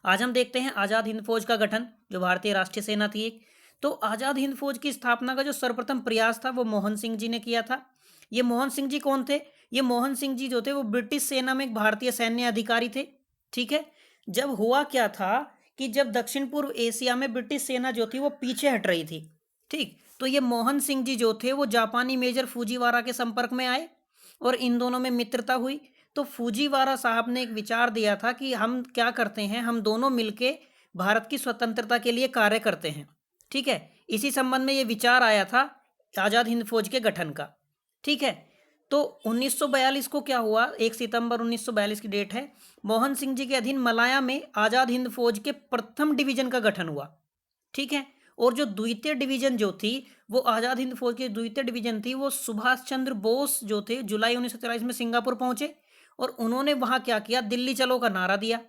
आज हम देखते हैं आज़ाद हिंद फौज का गठन, जो भारतीय राष्ट्रीय सेना थी एक। तो आज़ाद हिंद फौज की स्थापना का जो सर्वप्रथम प्रयास था वो मोहन सिंह जी ने किया था। ये मोहन सिंह जी कौन थे? ये मोहन सिंह जी जो थे वो ब्रिटिश सेना में एक भारतीय सैन्य अधिकारी थे। ठीक है। जब हुआ क्या था कि जब दक्षिण पूर्व एशिया में ब्रिटिश सेना जो थी वो पीछे हट रही थी, ठीक, तो ये मोहन सिंह जी जो थे वो जापानी मेजर फूजीवारा के संपर्क में आए और इन दोनों में मित्रता हुई। तो फूजीवारा साहब ने एक विचार दिया था कि हम क्या करते हैं, हम दोनों मिलके भारत की स्वतंत्रता के लिए कार्य करते हैं। ठीक है। इसी संबंध में ये विचार आया था आज़ाद हिंद फौज के गठन का। ठीक है। तो 1942 को क्या हुआ, 1 सितंबर 1942 की डेट है, मोहन सिंह जी के अधीन मलाया में आज़ाद हिंद फौज के प्रथम डिवीजन का गठन हुआ। ठीक है। और जो द्वितीय डिवीजन जो थी वो आज़ाद हिंद फौज की द्वितीय डिवीजन थी, वो सुभाष चंद्र बोस जो थे जुलाई 1943 में सिंगापुर पहुंचे और उन्होंने वहां क्या किया, दिल्ली चलो का नारा दिया।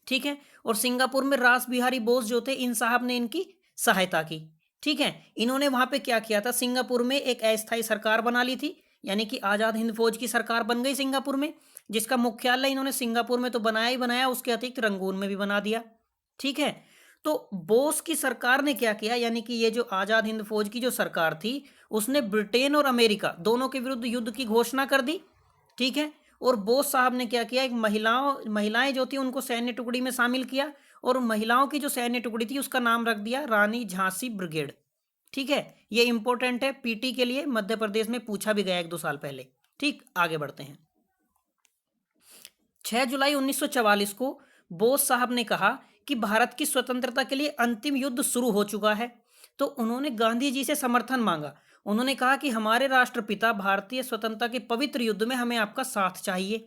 ठीक है। और सिंगापुर में रास बिहारी बोस जो थे, इन साहब ने इनकी सहायता की। ठीक है। इन्होंने वहां पे क्या किया था, सिंगापुर में एक अस्थायी सरकार बना ली थी, यानी कि आज़ाद हिंद फौज की सरकार बन गई सिंगापुर में, जिसका मुख्यालय इन्होंने सिंगापुर में तो बनाया ही बनाया, उसके अतिरिक्त रंगून में भी बना दिया। ठीक है। तो बोस की सरकार ने क्या किया, यानी कि ये जो आज़ाद हिंद फौज की जो सरकार थी उसने ब्रिटेन और अमेरिका दोनों के विरुद्ध युद्ध की घोषणा कर दी। ठीक है। और बोस साहब ने क्या किया, एक महिलाएं जो थी उनको सैन्य टुकड़ी में शामिल किया और महिलाओं की जो सैन्य टुकड़ी थी उसका नाम रख दिया रानी झांसी ब्रिगेड। ठीक है। ये इंपॉर्टेंट है पीटी के लिए, मध्य प्रदेश में पूछा भी गया 1-2 साल पहले। ठीक, आगे बढ़ते हैं। 6 जुलाई 1944 को बोस साहब ने कहा कि भारत की स्वतंत्रता के लिए अंतिम युद्ध शुरू हो चुका है। तो उन्होंने गांधी जी से समर्थन मांगा। उन्होंने कहा कि हमारे राष्ट्रपिता भारतीय स्वतंत्रता के पवित्र युद्ध में हमें आपका साथ चाहिए।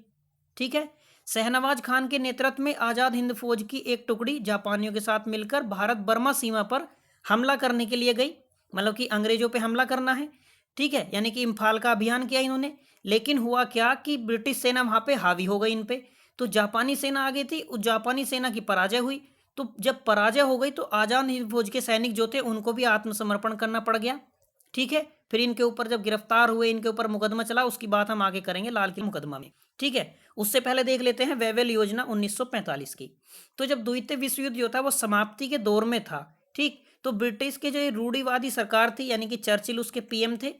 ठीक है। शहनवाज खान के नेतृत्व में आज़ाद हिंद फौज की एक टुकड़ी जापानियों के साथ मिलकर भारत बर्मा सीमा पर हमला करने के लिए गई, मतलब कि अंग्रेजों पे हमला करना है। ठीक है। यानी कि इम्फाल का अभियान किया इन्होंने। लेकिन हुआ क्या कि ब्रिटिश सेना वहां पे हावी हो गई इन पे। तो जापानी सेना आ गई थी, उस जापानी सेना की पराजय हुई। तो जब पराजय हो गई तो आज़ाद हिंद फौज के सैनिक जो थे उनको भी आत्मसमर्पण करना पड़ गया। ठीक है। फिर इनके ऊपर जब गिरफ्तार हुए, इनके ऊपर मुकदमा चला, उसकी बात हम आगे करेंगे लाल किला मुकदमा में। ठीक है। उससे पहले देख लेते हैं वेवेल योजना 1945 की। तो जब द्वितीय विश्व युद्ध जो था वो समाप्ति के दौर में था। ठीक, तो ब्रिटिश के जो रूढ़िवादी सरकार थी, यानी कि चर्चिल उसके पीएम थे।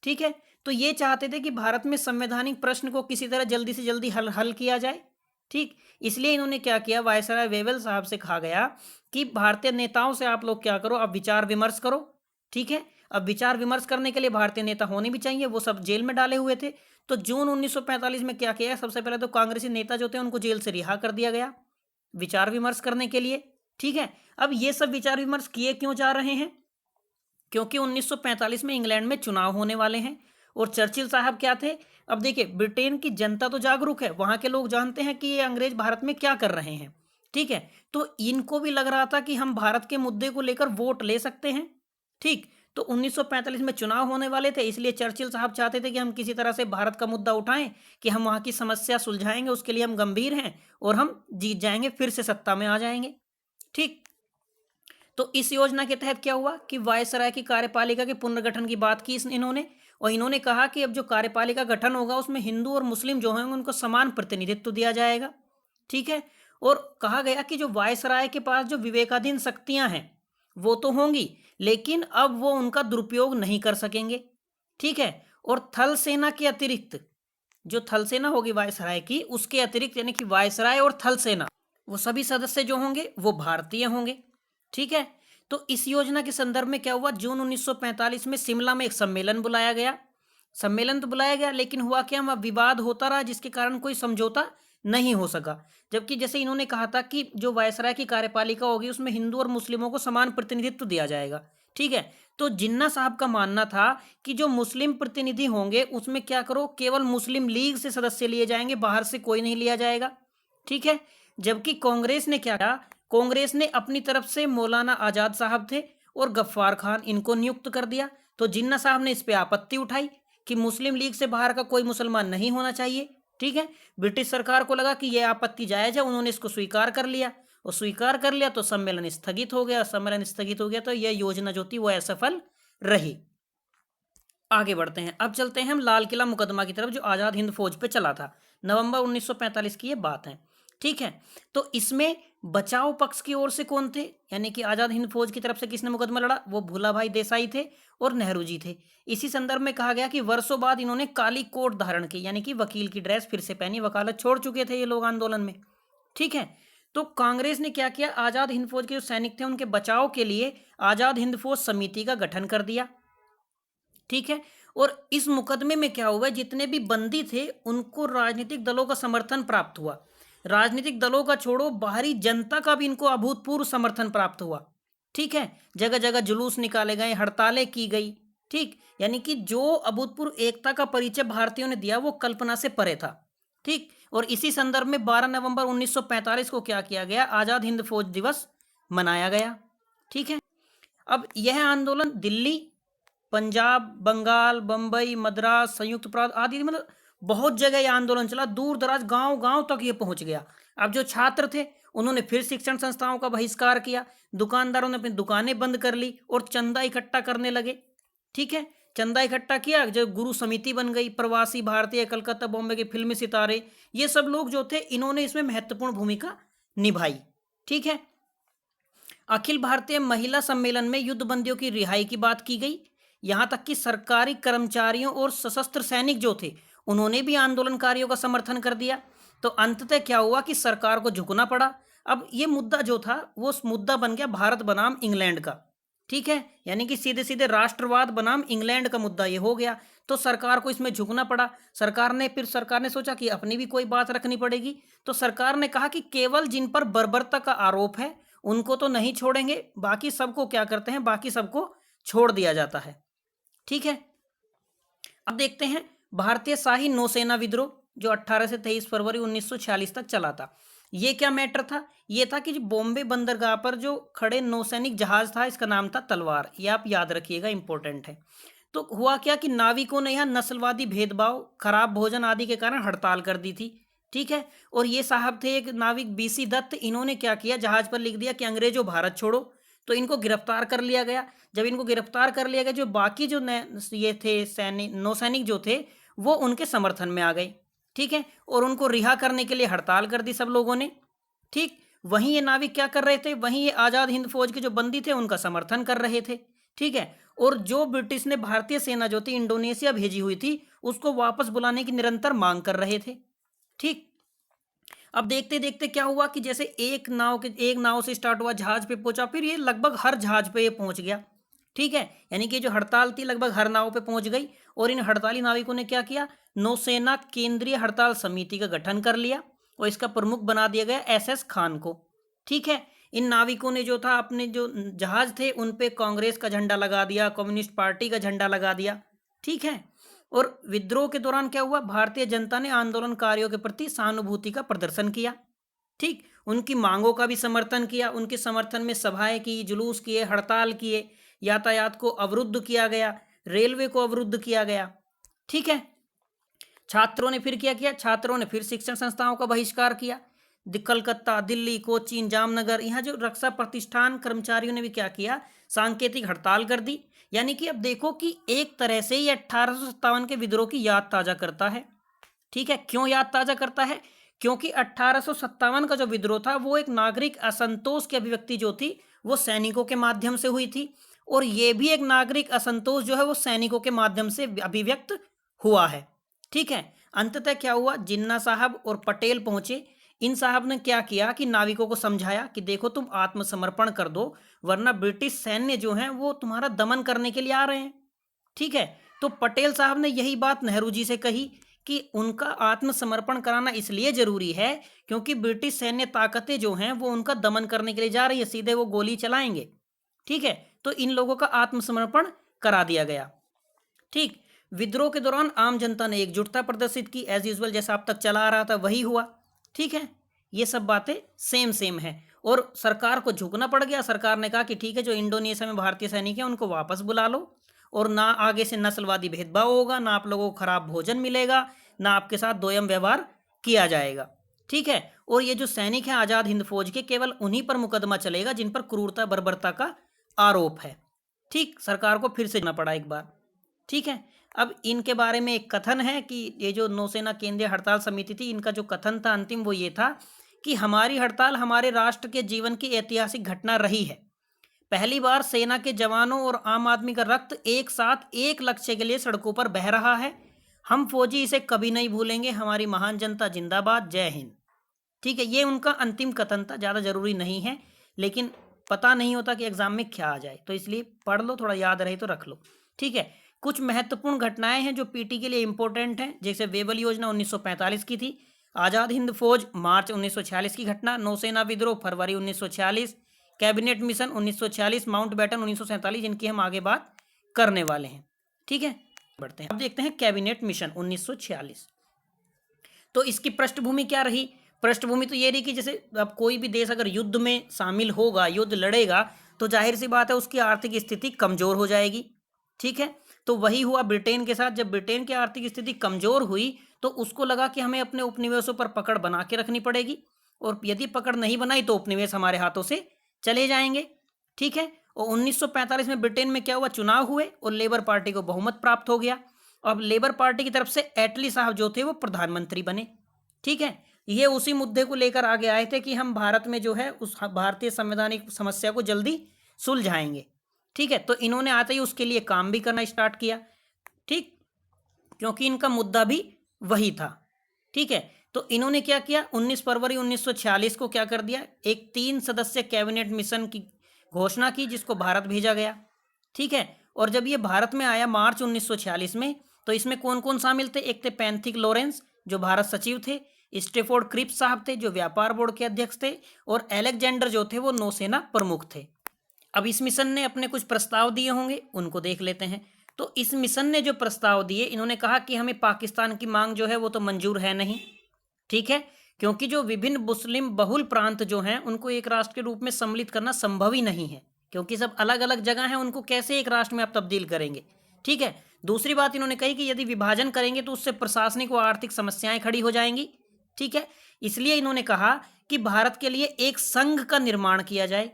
ठीक है। तो ये चाहते थे कि भारत में संवैधानिक प्रश्न को किसी तरह जल्दी से जल्दी हल किया जाए। ठीक, इसलिए इन्होंने क्या किया, वायसराय वेवेल साहब से कहा गया कि भारतीय नेताओं से आप लोग क्या करो, अब विचार विमर्श करो। ठीक है। अब विचार विमर्श करने के लिए भारतीय नेता होने भी चाहिए, वो सब जेल में डाले हुए थे। तो जून 1945 में क्या किया, सबसे पहले तो कांग्रेसी नेता जो थे उनको जेल से रिहा कर दिया गया विचार विमर्श करने के लिए। ठीक है। अब ये सब विचार विमर्श किए क्यों जा रहे हैं, क्योंकि 1945 में इंग्लैंड में चुनाव होने वाले हैं और चर्चिल साहब क्या थे। अब देखिए, ब्रिटेन की जनता तो जागरूक है, वहां के लोग जानते हैं कि ये अंग्रेज भारत में क्या कर रहे हैं। ठीक है। तो इनको भी लग रहा था कि हम भारत के मुद्दे को लेकर वोट ले सकते हैं। ठीक, तो 1945 में चुनाव होने वाले थे, इसलिए चर्चिल साहब चाहते थे कि हम किसी तरह से भारत का मुद्दा उठाएं कि हम वहां की समस्या सुलझाएंगे, उसके लिए हम गंभीर हैं और हम जीत जाएंगे, फिर से सत्ता में आ जाएंगे। ठीक, तो इस योजना के तहत क्या हुआ कि वायसराय की कार्यपालिका के पुनर्गठन की बात की इन्होंने, और इन्होंने कहा कि अब जो कार्यपालिका गठन होगा उसमें हिंदू और मुस्लिम जो होंगे उनको समान प्रतिनिधित्व दिया जाएगा। ठीक है। और कहा गया कि जो वायसराय के पास जो विवेकाधीन शक्तियां हैं वो तो होंगी, लेकिन अब वो उनका दुरुपयोग नहीं कर सकेंगे। ठीक है। और थल सेना के अतिरिक्त, जो थल सेना होगी वायसराय की, उसके अतिरिक्त यानी कि वायसराय और थल सेना, वो सभी सदस्य जो होंगे वो भारतीय होंगे। ठीक है। तो इस योजना के संदर्भ में क्या हुआ, जून 1945 में शिमला में एक सम्मेलन बुलाया गया। सम्मेलन तो बुलाया गया, लेकिन हुआ क्या, वहां विवाद होता रहा जिसके कारण कोई समझौता नहीं हो सका। जबकि जैसे इन्होंने कहा था कि जो वायसराय की कार्यपालिका होगी उसमें हिंदू और मुस्लिमों को समान प्रतिनिधित्व दिया जाएगा। ठीक है। तो जिन्ना साहब का मानना था कि जो मुस्लिम प्रतिनिधि होंगे उसमें क्या करो, केवल मुस्लिम लीग से सदस्य लिए जाएंगे, बाहर से कोई नहीं लिया जाएगा। ठीक है। जबकि कांग्रेस ने क्या किया, कांग्रेस ने अपनी तरफ से मौलाना आजाद साहब थे और गफ्फार खान, इनको नियुक्त कर दिया। तो जिन्ना साहब ने इस पे आपत्ति उठाई कि मुस्लिम लीग से बाहर का कोई मुसलमान नहीं होना चाहिए। ठीक है। ब्रिटिश सरकार को लगा कि यह आपत्ति जायज है, उन्होंने इसको स्वीकार कर लिया, और स्वीकार कर लिया तो सम्मेलन स्थगित हो गया। सम्मेलन स्थगित हो गया तो यह योजना जो थी वो असफल रही। आगे बढ़ते हैं, अब चलते हैं हम लाल किला मुकदमा की तरफ, जो आजाद हिंद फौज पे चला था। नवंबर 1945 की ये बात है। ठीक है। तो इसमें बचाव पक्ष की ओर से कौन थे, यानी कि आजाद हिंद फौज की तरफ से किसने मुकदमा लड़ा, वो भूलाभाई देसाई थे और नेहरू जी थे। इसी संदर्भ में कहा गया कि वर्षों बाद इन्होंने काली कोट धारण की, यानी कि वकील की ड्रेस फिर से पहनी, वकालत छोड़ चुके थे ये लोग आंदोलन में। ठीक है। तो कांग्रेस ने क्या किया, आजाद हिंद फौज के जो सैनिक थे उनके बचाव के लिए आजाद हिंद फौज समिति का गठन कर दिया। ठीक है। और इस मुकदमे में क्या हुआ, जितने भी बंदी थे उनको राजनीतिक दलों का समर्थन प्राप्त हुआ। राजनीतिक दलों का छोड़ो, बाहरी जनता का भी इनको अभूतपूर्व समर्थन प्राप्त हुआ। ठीक है। जगह जगह जुलूस निकाले गए, हड़तालें की गई। ठीक, यानी कि जो अभूतपूर्व एकता का परिचय भारतीयों ने दिया वो कल्पना से परे था। ठीक। और इसी संदर्भ में 12 नवंबर 1945 को क्या किया गया, आजाद हिंद फौज दिवस मनाया गया। ठीक है। अब यह आंदोलन दिल्ली, पंजाब, बंगाल, बंबई, मद्रास, संयुक्त प्रांत आदि, मतलब बहुत जगह यह आंदोलन चला, दूर दराज गांव गांव तक ये पहुंच गया। अब जो छात्र थे उन्होंने फिर शिक्षण संस्थाओं का बहिष्कार किया, दुकानदारों ने अपनी दुकानें बंद कर ली और चंदा इकट्ठा करने लगे। ठीक है। चंदा इकट्ठा किया, जब गुरु समिति बन गई, प्रवासी भारतीय, कलकत्ता बॉम्बे के फिल्मी सितारे, ये सब लोग जो थे इन्होंने इसमें महत्वपूर्ण भूमिका निभाई। ठीक है। अखिल भारतीय महिला सम्मेलन में युद्ध बंदियों की रिहाई की बात की गई। यहां तक कि सरकारी कर्मचारियों और सशस्त्र सैनिक जो थे उन्होंने भी आंदोलनकारियों का समर्थन कर दिया। तो अंततः क्या हुआ कि सरकार को झुकना पड़ा। अब ये मुद्दा जो था वो मुद्दा बन गया भारत बनाम इंग्लैंड का। ठीक है। यानी कि सीधे सीधे राष्ट्रवाद बनाम इंग्लैंड का मुद्दा ये हो गया। तो सरकार को इसमें झुकना पड़ा। सरकार ने सोचा कि अपनी भी कोई बात रखनी पड़ेगी। तो सरकार ने कहा कि केवल जिन पर बर्बरता का आरोप है उनको तो नहीं छोड़ेंगे, बाकी सबको क्या करते हैं, बाकी सबको छोड़ दिया जाता है। ठीक है। अब देखते हैं भारतीय शाही नौसेना विद्रोह जो 18 से 23 फरवरी 1946 तक चला था। ये क्या मैटर था, ये था कि जो बॉम्बे बंदरगाह पर जो खड़े नौसैनिक जहाज था इसका नाम था तलवार, ये आप याद रखिएगा, इंपॉर्टेंट है। तो हुआ क्या कि नाविकों ने यहाँ नस्लवादी भेदभाव, खराब भोजन आदि के कारण हड़ताल कर दी थी। ठीक है। और ये साहब थे एक नाविक बीसी दत्त, इन्होंने क्या किया, जहाज पर लिख दिया कि अंग्रेजों भारत छोड़ो। तो इनको गिरफ्तार कर लिया गया। जब इनको गिरफ्तार कर लिया गया, जो बाकी जो ये थे सैनिक, नौसैनिक जो थे वो उनके समर्थन में आ गए। ठीक है। और उनको रिहा करने के लिए हड़ताल कर दी सब लोगों ने। ठीक। वहीं ये नाविक क्या कर रहे थे, वहीं ये आजाद हिंद फौज के जो बंदी थे उनका समर्थन कर रहे थे। ठीक है। और जो ब्रिटिश ने भारतीय सेना जो थी इंडोनेशिया भेजी हुई थी उसको वापस बुलाने की निरंतर मांग कर रहे थे। ठीक। अब देखते देखते क्या हुआ कि जैसे एक नाव से स्टार्ट हुआ, जहाज पे पहुंचा, फिर ये लगभग हर जहाज पे ये पहुंच गया। ठीक है। यानी कि जो हड़ताल थी लगभग हर नाव पे पहुंच गई। और इन हड़ताली नाविकों ने क्या किया, नौसेना केंद्रीय हड़ताल समिति का गठन कर लिया और इसका प्रमुख बना दिया गया SS खान को। ठीक है। इन नाविकों ने जो था अपने जो जहाज थे उन पे कांग्रेस का झंडा लगा दिया, कम्युनिस्ट पार्टी का झंडा लगा दिया। ठीक है। और विद्रोह के दौरान क्या हुआ, भारतीय जनता ने आंदोलनकारियों के प्रति सहानुभूति का प्रदर्शन किया। ठीक। उनकी मांगों का भी समर्थन किया, उनके समर्थन में सभाएं की, जुलूस किए, हड़ताल किए, यातायात को अवरुद्ध किया गया, रेलवे को अवरुद्ध किया गया। ठीक है। छात्रों ने फिर क्या किया, छात्रों ने फिर शिक्षण संस्थाओं का बहिष्कार किया। कलकत्ता, दिल्ली, कोचीन, जामनगर, यहाँ जो रक्षा प्रतिष्ठान कर्मचारियों ने भी क्या किया, सांकेतिक हड़ताल कर दी। यानी कि अब देखो कि एक तरह से ये 1857 के विद्रोह की याद ताजा करता है। ठीक है। क्यों याद ताजा करता है, क्योंकि 1857 का जो विद्रोह था वो एक नागरिक असंतोष की अभिव्यक्ति जो थी वो सैनिकों के माध्यम से हुई थी। और ये भी एक नागरिक असंतोष जो है वो सैनिकों के माध्यम से अभिव्यक्त हुआ है। ठीक है। अंततः क्या हुआ, जिन्ना साहब और पटेल पहुंचे। इन साहब ने क्या किया कि नाविकों को समझाया कि देखो तुम आत्मसमर्पण कर दो, वरना ब्रिटिश सैन्य जो है वो तुम्हारा दमन करने के लिए आ रहे हैं। ठीक है। तो पटेल साहब ने यही बात नेहरू जी से कही कि उनका आत्मसमर्पण कराना इसलिए जरूरी है क्योंकि ब्रिटिश सैन्य ताकतें जो हैं वो उनका दमन करने के लिए जा रही है, सीधे वो गोली चलाएंगे। ठीक है। तो इन लोगों का आत्मसमर्पण करा दिया गया। ठीक। विद्रोह के दौरान आम जनता ने एकजुटता प्रदर्शित की, एज यूजुअल जैसा अब तक चला आ रहा था वही हुआ। ठीक है। ये सब बातें सेम सेम है। और सरकार को झुकना पड़ गया। सरकार ने कहा कि ठीक है, जो इंडोनेशिया में भारतीय सैनिक हैं उनको वापस बुला लो, और ना आगे से नस्लवादी भेदभाव होगा, ना आप लोगों को खराब भोजन मिलेगा, ना आपके साथ दोयम व्यवहार किया जाएगा। ठीक है। और ये जो सैनिक हैं आजाद हिंद फौज के, केवल उन्हीं पर मुकदमा चलेगा जिन पर क्रूरता बर्बरता का आरोप है। ठीक। सरकार को फिर से जाना पड़ा एक बार। ठीक है। अब इनके बारे में एक कथन है कि ये जो नौसेना केंद्रीय हड़ताल समिति थी, इनका जो कथन था अंतिम वो ये था कि हमारी हड़ताल हमारे राष्ट्र के जीवन की ऐतिहासिक घटना रही है। पहली बार सेना के जवानों और आम आदमी का रक्त एक साथ एक लक्ष्य के लिए सड़कों पर बह रहा है। हम फौजी इसे कभी नहीं भूलेंगे। हमारी महान जनता जिंदाबाद। जय हिंद। ठीक है, ये उनका अंतिम कथन था। ज़्यादा जरूरी नहीं है, लेकिन पता नहीं होता कि एग्जाम में क्या आ जाए, तो इसलिए पढ़ लो, थोड़ा याद रहे तो रख लो। ठीक है, कुछ महत्वपूर्ण घटनाएं हैं जो पीटी के लिए इंपॉर्टेंट हैं, जैसे वेबल योजना 1945 की थी, आज़ाद हिंद फौज मार्च 1946 की घटना, नौसेना विद्रोह फरवरी 1946, कैबिनेट मिशन 1946, माउंटबेटन 1947, इनकी हम आगे बात करने वाले हैं। ठीक है, बढ़ते हैं। अब देखते हैं कैबिनेट मिशन 1946। तो इसकी पृष्ठभूमि क्या रही? पृष्ठभूमि तो ये रही कि जैसे अब कोई भी देश अगर युद्ध में शामिल होगा, युद्ध लड़ेगा, तो जाहिर सी बात है उसकी आर्थिक स्थिति कमजोर हो जाएगी। ठीक है, तो वही हुआ ब्रिटेन के साथ। जब ब्रिटेन की आर्थिक स्थिति कमजोर हुई तो उसको लगा कि हमें अपने उपनिवेशों पर पकड़ बना के रखनी पड़ेगी, और यदि पकड़ नहीं बनाई तो उपनिवेश हमारे हाथों से चले जाएंगे। ठीक है, और 1945 में ब्रिटेन में क्या हुआ, चुनाव हुए और लेबर पार्टी को बहुमत प्राप्त हो गया। अब लेबर पार्टी की तरफ से एटली साहब जो थे वो प्रधानमंत्री बने। ठीक है, ये उसी मुद्दे को लेकर आगे आए थे कि हम भारत में जो है उस भारतीय संवैधानिक समस्या को जल्दी सुलझाएंगे। ठीक है, तो इन्होंने आते ही उसके लिए काम भी करना स्टार्ट किया। ठीक, क्योंकि इनका मुद्दा भी वही था। ठीक है, तो इन्होंने क्या किया, 19 फरवरी 1946 को क्या कर दिया, एक 3 सदस्य कैबिनेट मिशन की घोषणा की, जिसको भारत भेजा गया। ठीक है, और जब ये भारत में आया मार्च 1946 में, तो इसमें कौन कौन शामिल थे? एक थे पैंथिक लॉरेंस जो भारत सचिव थे, स्टेफोर्ड क्रिप्स साहब थे जो व्यापार बोर्ड के अध्यक्ष थे, और अलेक्जेंडर जो थे वो नौसेना प्रमुख थे। अब इस मिशन ने अपने कुछ प्रस्ताव दिए होंगे, उनको देख लेते हैं। तो इस मिशन ने जो प्रस्ताव दिए, इन्होंने कहा कि हमें पाकिस्तान की मांग जो है वो तो मंजूर है नहीं। ठीक है, क्योंकि जो विभिन्न मुस्लिम बहुल प्रांत जो हैं उनको एक राष्ट्र के रूप में सम्मिलित करना संभव ही नहीं है, क्योंकि सब अलग अलग जगह हैं, उनको कैसे एक राष्ट्र में आप तब्दील करेंगे। ठीक है, दूसरी बात इन्होंने कही कि यदि विभाजन करेंगे तो उससे प्रशासनिक व आर्थिक समस्याएं खड़ी हो जाएंगी। ठीक है, इसलिए इन्होंने कहा कि भारत के लिए एक संघ का निर्माण किया जाए।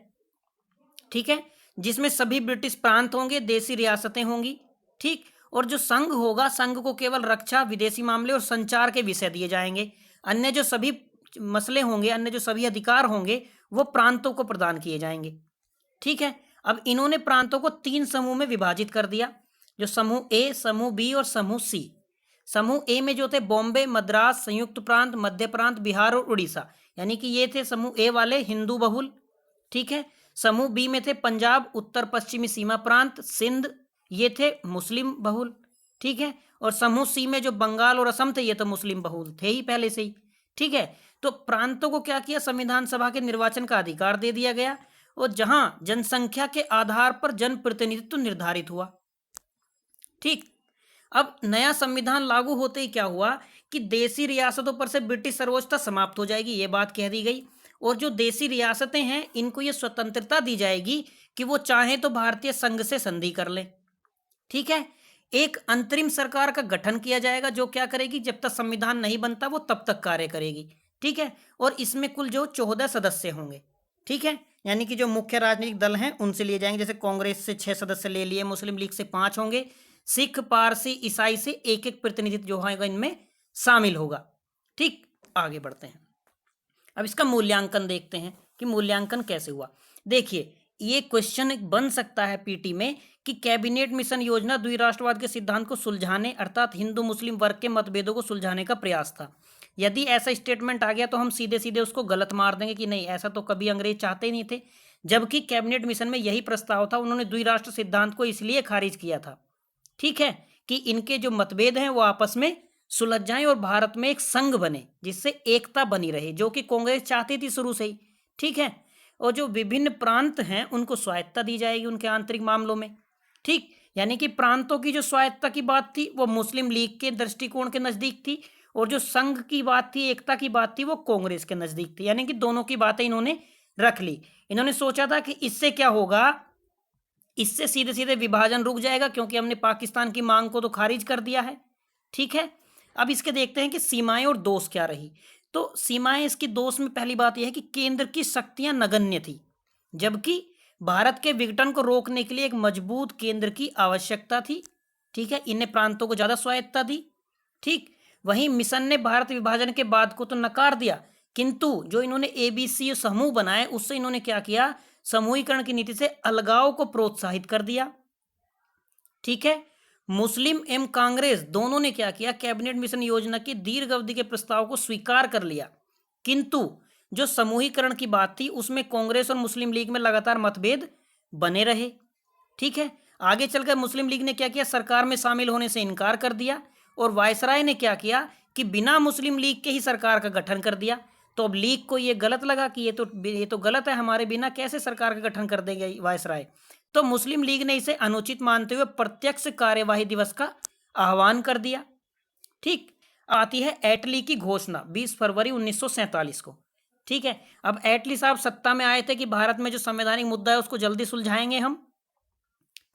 ठीक है, जिसमें सभी ब्रिटिश प्रांत होंगे, देसी रियासतें होंगी। ठीक, और जो संघ होगा, संघ को केवल रक्षा, विदेशी मामले और संचार के विषय दिए जाएंगे। अन्य जो सभी मसले होंगे, अन्य जो सभी अधिकार होंगे, वो प्रांतों को प्रदान किए जाएंगे। ठीक है, अब इन्होंने प्रांतों को 3 समूह में विभाजित कर दिया, जो समूह ए, समूह बी और समूह सी। समूह ए में जो थे बॉम्बे, मद्रास, संयुक्त प्रांत, मध्य प्रांत, बिहार और उड़ीसा, यानी कि ये थे समूह ए वाले हिंदू बहुल। ठीक है, समूह बी में थे पंजाब, उत्तर पश्चिमी सीमा प्रांत, सिंध, ये थे मुस्लिम बहुल। ठीक है, और समूह सी में जो बंगाल और असम थे, ये तो मुस्लिम बहुल थे ही पहले से ही। ठीक है, तो प्रांतों को क्या किया, संविधान सभा के निर्वाचन का अधिकार दे दिया गया, और जहां जनसंख्या के आधार पर जन प्रतिनिधित्व निर्धारित हुआ। ठीक, अब नया संविधान लागू होते ही क्या हुआ कि देसी रियासतों पर से ब्रिटिश सर्वोच्चता समाप्त हो जाएगी, ये बात कह दी गई, और जो देसी रियासतें हैं इनको ये स्वतंत्रता दी जाएगी कि वो चाहें तो भारतीय संघ से संधि कर लें। ठीक है, एक अंतरिम सरकार का गठन किया जाएगा जो क्या करेगी, जब तक संविधान नहीं बनता वो तब तक कार्य करेगी। ठीक है, और इसमें कुल जो 14 सदस्य होंगे। ठीक है, यानी कि जो मुख्य राजनीतिक दल हैं उनसे लिए जाएंगे, जैसे कांग्रेस से 6 सदस्य ले लिए, मुस्लिम लीग से 5 होंगे, सिख, पारसी, ईसाई से एक एक प्रतिनिधित्व जो होगा इनमें शामिल होगा। ठीक, आगे बढ़ते हैं। अब इसका मूल्यांकन देखते हैं कि मूल्यांकन कैसे हुआ। देखिए, ये क्वेश्चन बन सकता है पीटी में कि कैबिनेट मिशन योजना द्विराष्ट्रवाद के सिद्धांत को सुलझाने, अर्थात हिंदू मुस्लिम वर्ग के मतभेदों को सुलझाने का प्रयास था। यदि ऐसा स्टेटमेंट आ गया तो हम सीधे सीधे उसको गलत मार देंगे कि नहीं, ऐसा तो कभी अंग्रेज चाहते ही नहीं थे, जबकि कैबिनेट मिशन में यही प्रस्ताव था। उन्होंने द्विराष्ट्र सिद्धांत को इसलिए खारिज किया था, ठीक है, कि इनके जो मतभेद हैं वो आपस में सुलझ जाएं और भारत में एक संघ बने जिससे एकता बनी रहे, जो कि कांग्रेस चाहती थी शुरू से ही। ठीक है, और जो विभिन्न प्रांत हैं उनको स्वायत्ता दी जाएगी उनके आंतरिक मामलों में। ठीक, यानी कि प्रांतों की जो स्वायत्ता की बात थी वो मुस्लिम लीग के दृष्टिकोण के नजदीक थी, और जो संघ की बात थी, एकता की बात थी, वो कांग्रेस के नजदीक थी। यानी कि दोनों की बातें इन्होंने रख ली। इन्होंने सोचा था कि इससे क्या होगा, इससे सीधे सीधे विभाजन रुक जाएगा, क्योंकि हमने पाकिस्तान की मांग को तो खारिज कर दिया है। ठीक है, अब इसके देखते हैं कि सीमाएं और दोष क्या रही। तो सीमाएं, इसकी दोष में पहली बात यह है कि केंद्र की शक्तियां नगण्य थी, जबकि भारत के विघटन को रोकने के लिए एक मजबूत केंद्र की आवश्यकता थी। ठीक है, इन्हें प्रांतों को ज्यादा स्वायत्ता दी। ठीक, वहीं मिशन ने भारत विभाजन के बाद को तो नकार दिया किंतु जो इन्होंने एबीसी समूह बनाए उससे इन्होंने क्या किया, समूहीकरण की नीति से अलगाव को प्रोत्साहित कर दिया। ठीक है, मुस्लिम एवं कांग्रेस दोनों ने क्या किया, कैबिनेट मिशन योजना की दीर्घ अवधि के प्रस्ताव को स्वीकार कर लिया, किंतु जो समूहीकरण की बात थी उसमें कांग्रेस और मुस्लिम लीग में लगातार मतभेद बने रहे। ठीक है, आगे चलकर मुस्लिम लीग ने क्या किया, सरकार में शामिल होने से इनकार कर दिया और वायसराय ने क्या किया कि बिना मुस्लिम लीग के ही सरकार का गठन कर दिया। तो अब लीग को ये गलत लगा कि ये तो गलत है, हमारे बिना कैसे सरकार का गठन कर देगा वायसराय। तो मुस्लिम लीग ने इसे अनुचित मानते हुए प्रत्यक्ष कार्यवाही दिवस का आह्वान कर दिया। ठीक, आती है एटली की घोषणा 20 फरवरी 1947 को। ठीक है, अब एटली साहब सत्ता में आए थे कि भारत में जो संवैधानिक मुद्दा है उसको जल्दी सुलझाएंगे हम।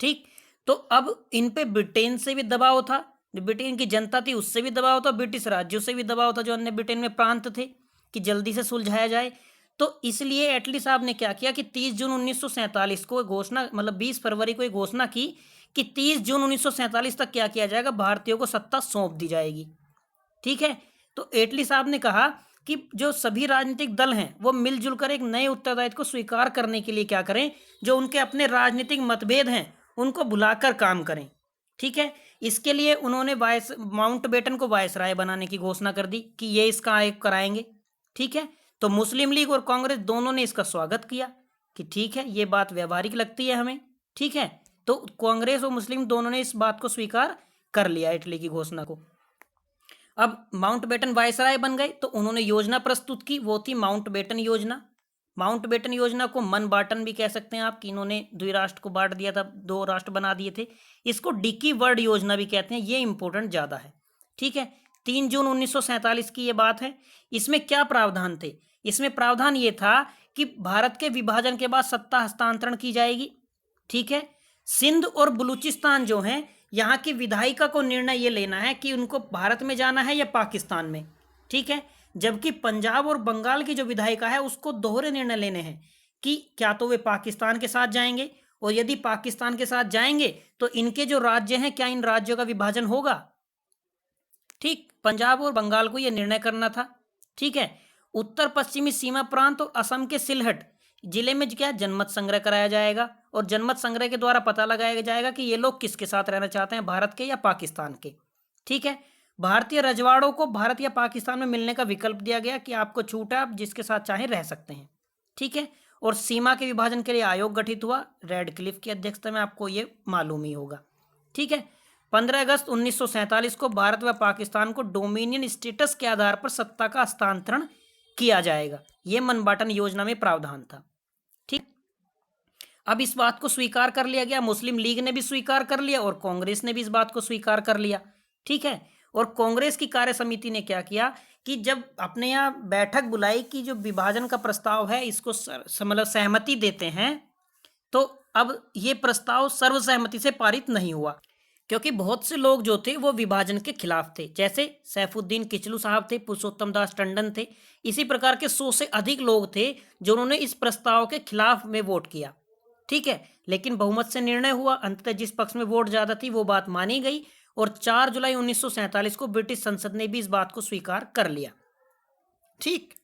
ठीक, तो अब इन पे ब्रिटेन से भी दबाव था, जो ब्रिटेन की जनता थी उससे भी दबाव था, ब्रिटिश राज्यों से भी दबाव था, जो अन्य ब्रिटेन में प्रांत थे, कि जल्दी से सुलझाया जाए। तो इसलिए एटली साहब ने क्या किया कि 30 जून 1947 को घोषणा, मतलब 20 फरवरी को घोषणा की कि 30 जून 1947 तक क्या किया जाएगा, भारतीयों को सत्ता सौंप दी जाएगी। ठीक है, तो एटली साहब ने कहा कि जो सभी राजनीतिक दल हैं वो मिलजुल कर एक नए उत्तरदायित्व को स्वीकार करने के लिए क्या करें, जो उनके अपने राजनीतिक मतभेद हैं उनको भुलाकर काम करें। ठीक है, इसके लिए उन्होंने माउंटबेटन को वायसराय बनाने की घोषणा कर दी कि ये इसका आयोग कराएंगे। ठीक है, तो मुस्लिम लीग और कांग्रेस दोनों ने इसका स्वागत किया कि ठीक है, ये बात व्यवहारिक लगती है हमें। ठीक है, तो कांग्रेस और मुस्लिम दोनों ने इस बात को स्वीकार कर लिया, इटली की घोषणा को। अब माउंटबेटन वायसराय बन गए तो उन्होंने योजना प्रस्तुत की, वो थी माउंटबेटन योजना। माउंटबेटन योजना को मन बाटन भी कह सकते हैं आप, कि इन्होंने द्विराष्ट्र को बांट दिया था, 2 राष्ट्र बना दिए थे। इसको डिकी वर्ड योजना भी कहते हैं, ये इंपॉर्टेंट ज़्यादा है। ठीक है, 3 जून 1947 की ये बात है। इसमें क्या प्रावधान थे, इसमें प्रावधान ये था कि भारत के विभाजन के बाद सत्ता हस्तांतरण की जाएगी। ठीक है, सिंध और बलूचिस्तान जो हैं, यहाँ की विधायिका को निर्णय ये लेना है कि उनको भारत में जाना है या पाकिस्तान में। ठीक है, जबकि पंजाब और बंगाल की जो विधायिका है उसको दोहरे निर्णय लेने हैं कि क्या तो वे पाकिस्तान के साथ जाएंगे, और यदि पाकिस्तान के साथ जाएंगे तो इनके जो राज्य हैं क्या इन राज्यों का विभाजन होगा। ठीक, पंजाब और बंगाल को यह निर्णय करना था। ठीक है, उत्तर पश्चिमी सीमा प्रांत और असम के सिलहट जिले में क्या जनमत संग्रह कराया जाएगा, और जनमत संग्रह के द्वारा पता लगाया जाएगा कि ये लोग किसके साथ रहना चाहते हैं, भारत के या पाकिस्तान के। ठीक है, भारतीय रजवाड़ों को भारत या पाकिस्तान में मिलने का विकल्प दिया गया कि आपको छूट है, आप जिसके साथ चाहें रह सकते हैं। ठीक है, और सीमा के विभाजन के लिए आयोग गठित हुआ रेडक्लिफ की अध्यक्षता में, आपको ये मालूम ही होगा। ठीक है, 15 अगस्त 1947 को भारत व पाकिस्तान को डोमिनियन स्टेटस के आधार पर सत्ता का हस्तांतरण किया जाएगा, यह मनबाटन योजना में प्रावधान था। ठीक, अब इस बात को स्वीकार कर लिया गया, मुस्लिम लीग ने भी स्वीकार कर लिया और कांग्रेस ने भी इस बात को स्वीकार कर लिया। ठीक है, और कांग्रेस की कार्य समिति ने क्या किया कि जब अपने यहाँ बैठक बुलाई कि जो विभाजन का प्रस्ताव है इसको मतलब सहमति देते हैं, तो अब ये प्रस्ताव सर्वसहमति से पारित नहीं हुआ, क्योंकि बहुत से लोग जो थे वो विभाजन के खिलाफ थे, जैसे सैफुद्दीन किचलू साहब थे, पुरुषोत्तम दास टंडन थे, इसी प्रकार के 100 से अधिक लोग थे जिन्होंने इस प्रस्ताव के खिलाफ में वोट किया। ठीक है, लेकिन बहुमत से निर्णय हुआ, अंततः जिस पक्ष में वोट ज्यादा थी वो बात मानी गई, और 4 जुलाई 1947 को ब्रिटिश संसद ने भी इस बात को स्वीकार कर लिया। ठीक,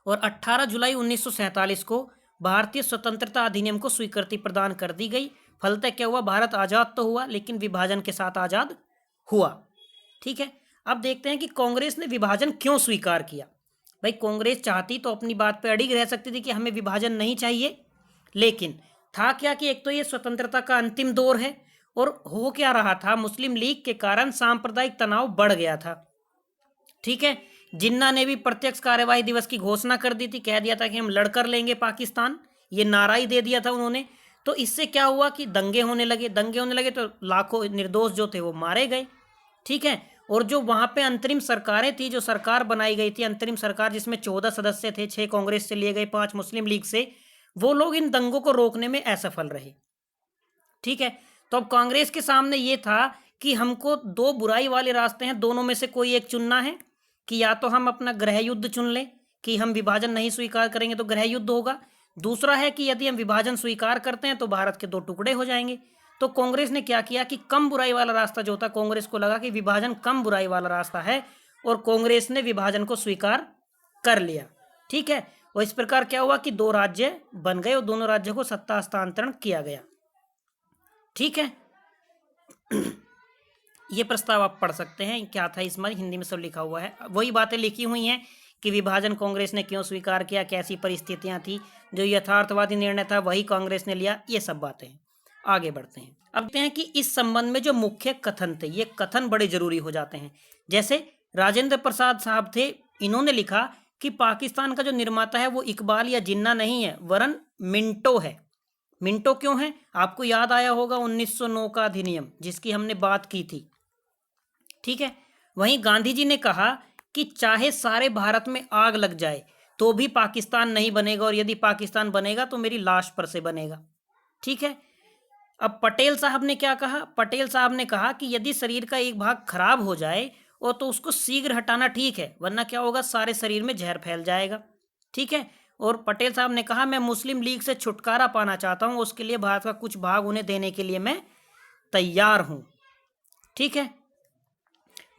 और 18 जुलाई 1947 को भारतीय स्वतंत्रता अधिनियम को स्वीकृति प्रदान कर दी गई। फलतः क्या हुआ, भारत आजाद तो हुआ लेकिन विभाजन के साथ आजाद हुआ। ठीक है, अब देखते हैं कि कांग्रेस ने विभाजन क्यों स्वीकार किया। भाई, कांग्रेस चाहती तो अपनी बात पर अड़िग रह सकती थी कि हमें विभाजन नहीं चाहिए, लेकिन था क्या कि एक तो ये स्वतंत्रता का अंतिम दौर है, और हो क्या रहा था, मुस्लिम लीग के कारण सांप्रदायिक तनाव बढ़ गया था। ठीक है, जिन्ना ने भी प्रत्यक्ष कार्यवाही दिवस की घोषणा कर दी थी, कह दिया था कि हम लड़कर लेंगे पाकिस्तान, ये नारा ही दे दिया था उन्होंने। तो इससे क्या हुआ कि दंगे होने लगे तो लाखों निर्दोष जो थे वो मारे गए। ठीक है, और जो वहां पे अंतरिम सरकारें थी, जो सरकार बनाई गई थी अंतरिम सरकार, जिसमें 14 सदस्य थे, 6 कांग्रेस से लिए गए, 5 मुस्लिम लीग से, वो लोग इन दंगों को रोकने में असफल रहे। ठीक है, तो अब कांग्रेस के सामने ये था कि हमको 2 बुराई वाले रास्ते हैं, दोनों में से कोई एक चुनना है, कि या तो हम अपना गृह युद्ध चुन लें कि हम विभाजन नहीं स्वीकार करेंगे तो गृह युद्ध होगा, दूसरा है कि यदि हम विभाजन स्वीकार करते हैं तो भारत के 2 टुकड़े हो जाएंगे। तो कांग्रेस ने क्या किया कि कम बुराई वाला रास्ता जो था, कांग्रेस को लगा कि विभाजन कम बुराई वाला रास्ता है, और कांग्रेस ने विभाजन को स्वीकार कर लिया। ठीक है, और इस प्रकार क्या हुआ कि 2 राज्य बन गए और दोनों राज्यों को सत्ता हस्तांतरण किया गया। ठीक है, ये प्रस्ताव आप पढ़ सकते हैं, क्या था इसमें, हिंदी में सब लिखा हुआ है, वही बातें लिखी हुई हैं कि विभाजन कांग्रेस ने क्यों स्वीकार किया, कैसी परिस्थितियां थी, जो यथार्थवादी निर्णय था वही कांग्रेस ने लिया, ये सब बातें। आगे बढ़ते हैं। अब देखते हैं कि इस संबंध में जो मुख्य कथन थे, ये कथन बड़े जरूरी हो जाते हैं। जैसे राजेंद्र प्रसाद साहब थे, इन्होंने लिखा कि पाकिस्तान का जो निर्माता है वो इकबाल या जिन्ना नहीं है, वरन मिंटो है। मिंटो क्यों है? आपको याद आया होगा 1909 का अधिनियम, जिसकी हमने बात की थी। ठीक है, वहीं गांधी जी ने कहा कि चाहे सारे भारत में आग लग जाए तो भी पाकिस्तान नहीं बनेगा, और यदि पाकिस्तान बनेगा तो मेरी लाश पर से बनेगा। ठीक है, अब पटेल साहब ने क्या कहा? पटेल साहब ने कहा कि यदि शरीर का एक भाग खराब हो जाए और तो उसको शीघ्र हटाना ठीक है, वरना क्या होगा, सारे शरीर में जहर फैल जाएगा। ठीक है, और पटेल साहब ने कहा मैं मुस्लिम लीग से छुटकारा पाना चाहता हूं, उसके लिए भारत का कुछ भाग उन्हें देने के लिए मैं तैयार हूं। ठीक है,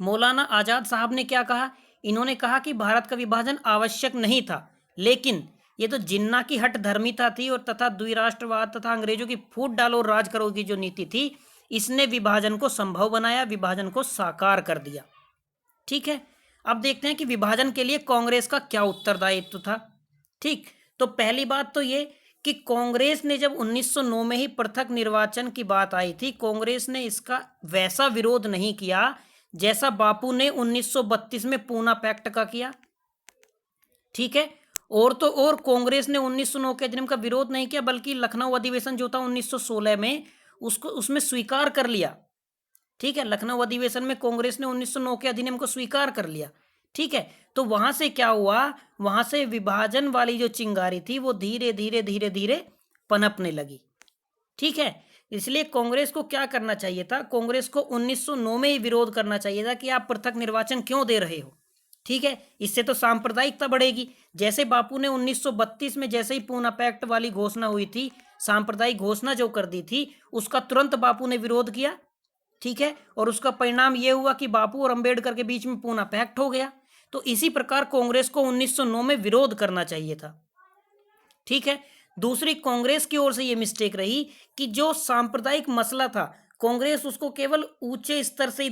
मौलाना आजाद साहब ने क्या कहा? इन्होंने कहा कि भारत का विभाजन आवश्यक नहीं था, लेकिन ये तो जिन्ना की हट धर्मिता थी और तथा द्विराष्ट्रवाद तथा अंग्रेजों की फूट डालो और राज करो की जो नीति थी, इसने विभाजन को संभव बनाया, विभाजन को साकार कर दिया। ठीक है, अब देखते हैं कि विभाजन के लिए कांग्रेस का क्या उत्तरदायित्व था। ठीक, तो पहली बात तो ये कि कांग्रेस ने जब 1909 में ही पृथक निर्वाचन की बात आई थी, कांग्रेस ने इसका वैसा विरोध नहीं किया जैसा बापू ने 1932 में पूना पैक्ट का किया। ठीक है, और तो और कांग्रेस ने 1909 के अधिनियम का विरोध नहीं किया, बल्कि लखनऊ अधिवेशन जो था 1916 में, उसको उसमें स्वीकार कर लिया। ठीक है, लखनऊ अधिवेशन में कांग्रेस ने 1909 के अधिनियम को स्वीकार कर लिया। ठीक है, तो वहां से क्या हुआ, वहां से विभाजन वाली जो चिंगारी थी वो धीरे धीरे धीरे धीरे पनपने लगी। ठीक है, इसलिए कांग्रेस को क्या करना चाहिए था? कांग्रेस को 1909 में ही विरोध करना चाहिए था कि आप पृथक निर्वाचन क्यों दे रहे हो। ठीक है, इससे तो सांप्रदायिकता बढ़ेगी। जैसे बापू ने 1932 में जैसे ही पूना पैक्ट वाली घोषणा हुई थी, सांप्रदायिक घोषणा जो कर दी थी, उसका तुरंत बापू ने विरोध किया। ठीक है, और उसका परिणाम यह हुआ कि बापू और अंबेडकर के बीच में पूना पैक्ट हो गया। तो इसी प्रकार कांग्रेस को 1909 में विरोध करना चाहिए था। ठीक है, दूसरी कांग्रेस की ओर से यह मिस्टेक रही कि जो सांप्रदायिक मसला था, कांग्रेस उसको केवल ऊंचे स्तर से ही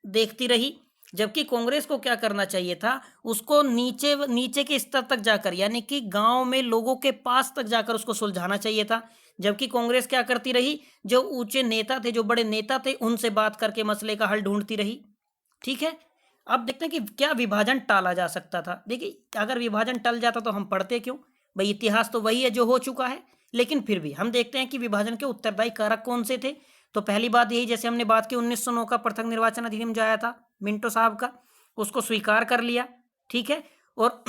देखती रही, जबकि कांग्रेस को क्या करना चाहिए था, उसको नीचे नीचे के स्तर तक जाकर, यानी कि गांव में लोगों के पास तक जाकर उसको सुलझाना चाहिए था। जबकि कांग्रेस क्या करती रही, जो ऊंचे नेता थे, जो बड़े नेता थे, उनसे बात करके मसले का हल ढूंढती रही। ठीक है, अब देखते हैं कि क्या विभाजन टाला जा सकता था। देखिए, अगर विभाजन टल जाता तो हम पढ़ते क्यों भाई, इतिहास तो वही है जो हो चुका है। लेकिन फिर भी हम देखते हैं कि विभाजन के उत्तरदायी कारक कौन से थे। तो पहली बात यही, जैसे हमने बात की 1909 का पृथक निर्वाचन अधिनियम जो आया था मिंटो साहब का, उसको स्वीकार कर लिया। ठीक है, और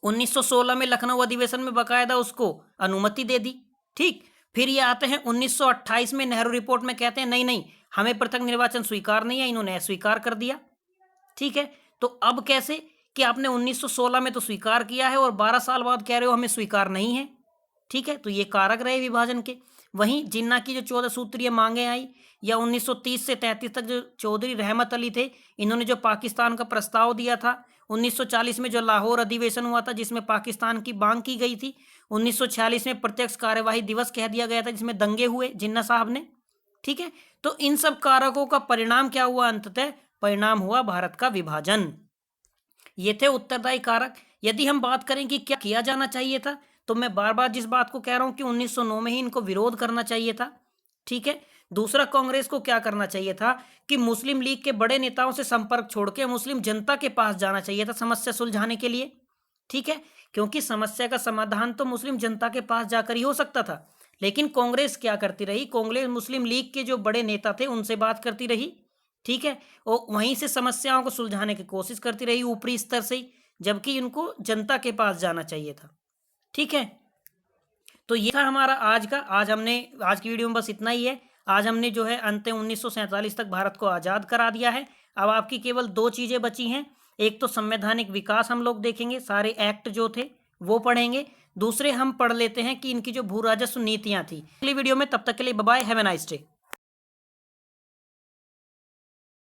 1916 में लखनऊ अधिवेशन में बकायदा उसको अनुमति दे दी। ठीक, फिर ये आते हैं 1928 में नेहरू रिपोर्ट में कहते हैं नहीं नहीं, हमें पृथक निर्वाचन स्वीकार नहीं है, इन्होंने अस्वीकार कर दिया। ठीक है, तो अब कैसे कि आपने 1916 में तो स्वीकार किया है और 12 साल बाद कह रहे हो हमें स्वीकार नहीं है। ठीक है, तो ये कारक रहे विभाजन के। वहीं जिन्ना की जो 14 सूत्रीय मांगे आई, या 1930 से 33 तक जो चौधरी रहमत अली थे, इन्होंने जो पाकिस्तान का प्रस्ताव दिया था, 1940 में जो लाहौर अधिवेशन हुआ था जिसमें पाकिस्तान की मांग की गई थी, 1946 में प्रत्यक्ष कार्यवाही दिवस कह दिया गया था जिसमें दंगे हुए जिन्ना साहब ने। ठीक है, तो इन सब कारकों का परिणाम क्या हुआ? अंततः परिणाम हुआ भारत का विभाजन। ये थे उत्तरदायी कारक। यदि हम बात करें कि क्या किया जाना चाहिए था, तो मैं बार बार जिस बात को कह रहा हूं कि 1909 में ही इनको विरोध करना चाहिए था। ठीक है, दूसरा कांग्रेस को क्या करना चाहिए था कि मुस्लिम लीग के बड़े नेताओं से संपर्क छोड़ के मुस्लिम जनता के पास जाना चाहिए था समस्या सुलझाने के लिए। ठीक है, क्योंकि समस्या का समाधान तो मुस्लिम जनता के पास जाकर ही हो सकता था। लेकिन कांग्रेस क्या करती रही, कांग्रेस मुस्लिम लीग के जो बड़े नेता थे उनसे बात करती रही। ठीक है, और वहीं से समस्याओं को सुलझाने की कोशिश करती रही ऊपरी स्तर से ही, जबकि इनको जनता के पास जाना चाहिए था। ठीक है, तो ये था हमारा आज का, आज की वीडियो में बस इतना ही है। आज हमने जो है अंत 1947 तक भारत को आज़ाद करा दिया है। अब आपकी केवल 2 चीज़ें बची हैं। एक तो संवैधानिक विकास हम लोग देखेंगे, सारे एक्ट जो थे वो पढ़ेंगे। दूसरे हम पढ़ लेते हैं कि इनकी जो भू राजस्व नीतियाँ थी। अगली वीडियो में, तब तक के लिए bye bye, have a nice day.